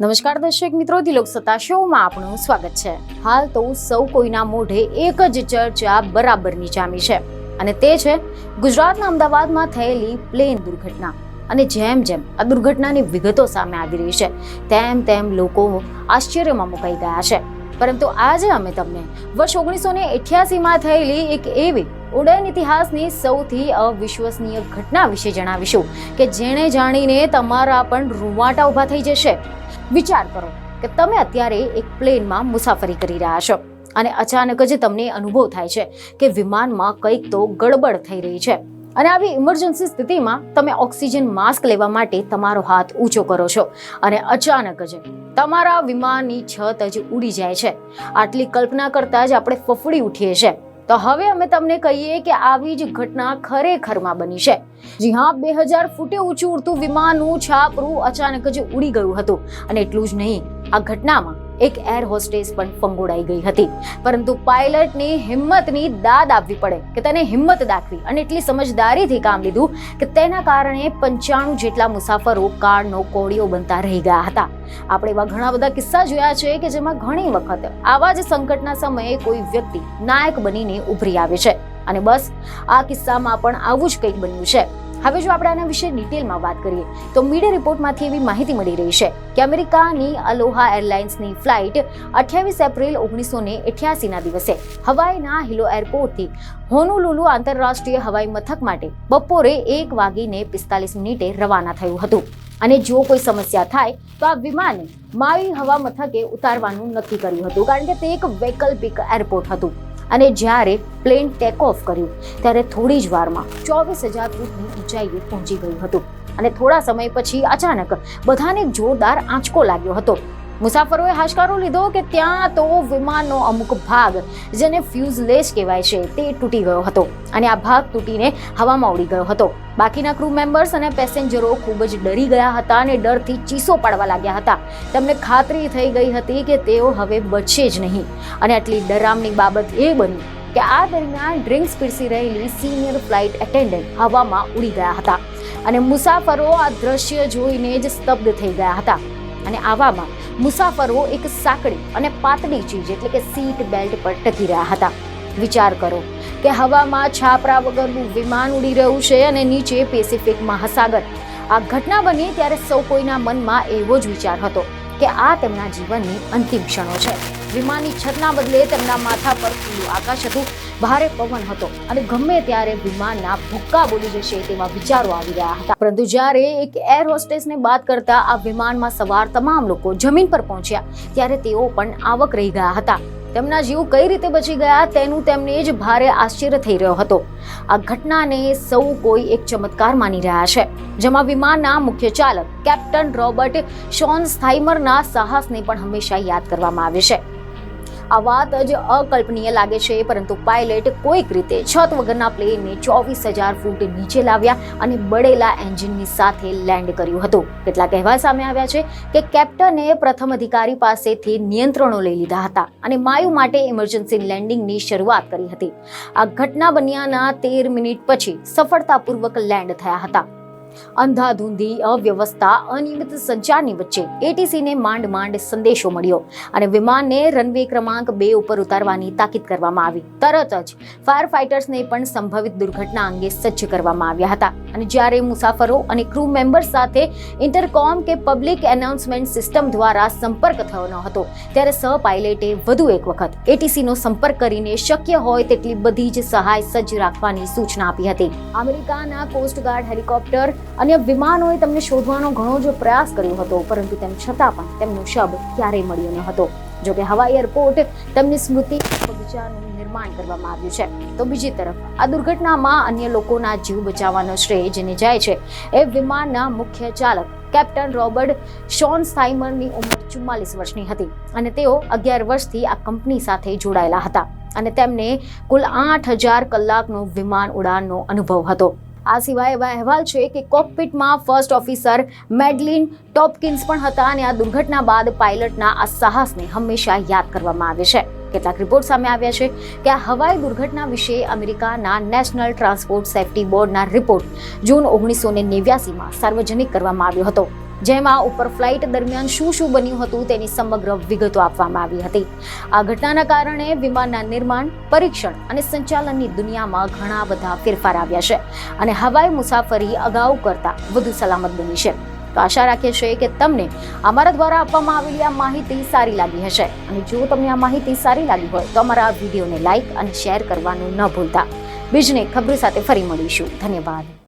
નમસ્કાર દર્શક મિત્રો, દિલોક સત્તા શોમાં આપનું સ્વાગત છે। હાલ તો સૌ કોઈના મોઢે એક જ ચર્ચા બરાબરની જામી છે અને તે છે ગુજરાતના અમદાવાદમાં થયેલી પ્લેન દુર્ઘટના। અને જેમ જેમ આ દુર્ઘટનાની વિગતો સામે આવી રહી છે તેમ તેમ લોકો આશ્ચર્યમાં મુકાઈ ગયા છે। પરંતુ આજે અમે તમને વર્ષ 1988માં થયેલી એક એવી ઉડ્ડયન ઇતિહાસની સૌથી અવિશ્વસનીય ઘટના વિશે જણાવીશું કે જેણે જાણીને તમારા પણ રૂંવાટા ઊભા થઈ જશે। વિચાર કરો કે તમે અત્યારે એક પ્લેનમાં મુસાફરી કરી રહ્યા છો અને અચાનક જ તમને અનુભવ થાય છે કે વિમાનમાં કંઈક તો ગડબડ થઈ રહી છે અને આવી ઇમરજન્સી સ્થિતિમાં તમે ઓક્સિજન માસ્ક લેવા માટે તમારો હાથ ઊંચો કરો છો અને અચાનક જ તમારા વિમાનની છત જ ઉડી જાય છે। આટલી કલ્પના કરતા જ આપણે ફફડી ઉઠીએ છીએ। તો હવે અમે તમને કહીએ કે આવી જ ઘટના ખરેખરમાં બની છે। જી હા, 2000 ફૂટે ઊંચું ઉડતું વિમાનનું છાપરું અચાનક જ ઉડી ગયું હતું અને એટલું જ નહીં, આ ઘટનામાં એક એર હોસ્ટેસ પણ ફંગોળાઈ ગઈ હતી। પરંતુ પાયલટની હિંમતની દાદ આપવી પડે કે તેને હિંમત દાખવી અને એટલી સમજદારીથી કામ લીધું કે તેના કારણે 95 જેટલા મુસાફરો કાળનો કોળિયો બનતા રહી ગયા હતા। આપણે એવા ઘણા બધા કિસ્સા જોયા છે કે જેમાં ઘણી વખત આવા જ સંકટના સમયે કોઈ વ્યક્તિ નાયક બનીને ઉભરી આવે છે અને બસ આ કિસ્સામાં પણ આવું જ કંઈક બન્યું છે। હવે જો આપણે આના વિશે ડિટેલમાં વાત કરીએ તો મીડિયા રિપોર્ટમાંથી એવી માહિતી મળી રહી છે કે અમેરિકાની અલોહા એરલાઇન્સની ફ્લાઇટ 28 એપ્રિલ 1988ના દિવસે હવાઈના હિલો એરપોર્ટથી હોનોલુલુ આંતરરાષ્ટ્રીય હવાઈ મથક માટે બપોરે 1:45 રવાના થયું હતું અને જો કોઈ સમસ્યા થાય તો આ વિમાને માવી હવા મથકે ઉતારવાનું નક્કી કર્યું હતું કારણ કે તે એક વૈકલ્પિક એરપોર્ટ હતું। અને જ્યારે પ્લેન ટેક ઓફ કર્યું ત્યારે થોડી જ વારમાં 24,000 ફૂટની ઊંચાઈએ પહોંચી ગયું હતું અને થોડા સમય પછી અચાનક બધાને જોરદાર આંચકો લાગ્યો હતો। મુસાફરોએ હાશકારો લીધો કે ત્યાં તો વિમાનનો અમુક ભાગ જેને ફ્યુઝલેજ કહેવાય છે તે તૂટી ગયો હતો અને આ ભાગ તૂટીને હવામાં ઉડી ગયો હતો। બાકીના ક્રૂ મેમ્બર્સ અને પેસેન્જરો ખૂબ જ ડરી ગયા હતા અને ડરથી ચીસો પાડવા લાગ્યા હતા। તેમને ખાતરી થઈ ગઈ હતી કે તેઓ હવે બચશે જ નહીં અને આટલી ડરામણી બાબત એ બની કે આ દરમિયાન ડ્રિંક્સ પીરસી રહેલી સિનિયર ફ્લાઇટ એટેન્ડન્ટ હવામાં ઉડી ગયા હતા અને મુસાફરો આ દ્રશ્ય જોઈને જ સ્તબ્ધ થઈ ગયા હતા। અને આવામાં મુસાફરો એક સાંકડી અને પાતળી ચીજ એટલે કે સીટ બેલ્ટ પર ટકી રહ્યા હતા। વિચાર કરો કે હવામાં છાપરા વગરનું વિમાન ઉડી રહ્યું છે અને નીચે પેસિફિક મહાસાગર। આ ઘટના બની ત્યારે સૌ કોઈના મનમાં એવો જ વિચાર હતો કે આ તેમના જીવનની અંતિમ ક્ષણો છે। વિમાનની છતના બદલે તેમના માથા પર ખુલ્લું આકાશ હતું, ભારે પવન હતો અને ગમે ત્યારે વિમાનના ભૂક્કા બોલી જશે તેવા વિચારો આવી રહ્યા હતા। પરંતુ જ્યારે એક એર હોસ્ટેસને બાદ કરતા આ વિમાનમાં સવાર તમામ લોકો જમીન પર પહોંચ્યા ત્યારે તેઓ પણ આવક રહી ગયા હતા। તેમના જીવ કઈ રીતે બચી ગયા તેનું તેમને જ ભારે આશ્ચર્ય થઈ રહ્યો હતો। આ ઘટનાને સૌ કોઈ એક ચમત્કાર માની રહ્યા છે જેમાં વિમાનના મુખ્ય ચાલક કેપ્ટન રોબર્ટ શોનસ્થાઇમરના સાહસને પણ હંમેશા યાદ કરવામાં આવે છે। આ વાત જ અકલ્પનીય લાગે છે પરંતુ પાયલટ કોઈક રીતે છત વગરના પ્લેનને 24,000 ફૂટ નીચે લાવ્યા અને બળેલા એન્જિનની સાથે લેન્ડ કર્યું હતું। કેટલાક અહેવાલ સામે આવ્યા છે કે કેપ્ટને પ્રથમ અધિકારી પાસેથી નિયંત્રણો લઈ લીધા હતા અને વાયુ માટે ઇમરજન્સી લેન્ડિંગની શરૂઆત કરી હતી। આ ઘટના બન્યાના 13 મિનિટ પછી સફળતાપૂર્વક લેન્ડ થયા હતા। અંધાધૂંધી અવ્યવસ્થા અનિયમિત સંચારની વચ્ચે એટીસીને માંડ સંદેશો મળ્યો અને વિમાનને રનવે ક્રમાંક 2 ઉપર ઉતારવાની તાકીદ કરવામાં આવી। તરત જ ફાયર ફાઇટર્સને પણ સંભવિત દુર્ઘટના અંગે સજ્જ કરવામાં આવ્યા હતા અને જ્યારે મુસાફરો અને ક્રૂ મેમ્બર્સ સાથે ઇન્ટરકોમ કે પબ્લિક એનાઉન્સમેન્ટ સિસ્ટમ દ્વારા સંપર્ક થયો ન હતો ત્યારે સહ પાયલટે વધુ એક વખત એટીસીનો સંપર્ક કરીને શક્ય હોય તેટલી બધી જ સહાય સજ્જ રાખવાની સૂચના આપી હતી। અમેરિકાના કોસ્ટગાર્ડ હેલિકોપ્ટર અન્ય વિમાનોએ તેમને શોધવાનો ઘણો જ પ્રયાસ કર્યો હતો પરંતુ તેમ છતાં પણ તેમનો શબ ક્યારેય મળ્યો ન હતો। જોકે હવાઈ એરપોર્ટ તેમની સ્મૃતિ બગીચાનું નિર્માણ કરવામાં આવ્યું છે તો બીજી તરફ આ દુર્ઘટનામાં અન્ય લોકોના જીવ બચાવવાનો શ્રેય જેને જાય છે એ વિમાનના મુખ્ય ચાલક કેપ્ટન રોબર્ટ શોનસ્થાઇમરની ઉંમર 44 વર્ષની હતી અને તેઓ 11 વર્ષથી આ કંપની સાથે જોડાયેલા હતા અને તેમને કુલ 8,000 કલાકનો વિમાન ઉડાનનો અનુભવ હતો। આ સિવાય એવા અહેવાલ છે કે કોકપિટમાં ફર્સ્ટ ઓફિસર મેડલિન ટોપકિન્સ પણ હતા અને આ દુર્ઘટના બાદ પાયલટના આ સાહસને હંમેશા યાદ કરવામાં આવે છે। કેટલાક રિપોર્ટ સામે આવ્યા છે કે આ હવાઈ દુર્ઘટના વિશે અમેરિકાના નેશનલ ટ્રાન્સપોર્ટ સેફ્ટી બોર્ડના રિપોર્ટ જૂન 1989માં સાર્વજનિક કરવામાં આવ્યો હતો જેમાં ઉપર ફ્લાઇટ દરમિયાન શું બન્યું હતું તેની સમગ્ર વિગતો આપવામાં આવી હતી. આ ઘટનાના કારણે વિમાનના નિર્માણ, પરીક્ષણ અને સંચાલનની દુનિયામાં ઘણા બધા ફેરફાર આવ્યા છે અને હવાઈ મુસાફરી અગાઉ કરતાં વધુ સલામત બની છે. તો આશા રાખીએ છીએ કે તમને અમારા દ્વારા આપવામાં આવેલી આ માહિતી સારી લાગી હશે અને જો તમને આ માહિતી સારી લાગી હોય તો અમારા આ વિડીયોને લાઇક અને શેર કરવાનું ન ભૂલતા. બીજને ખબર સાથે ફરી મળીશું. ધન્યવાદ.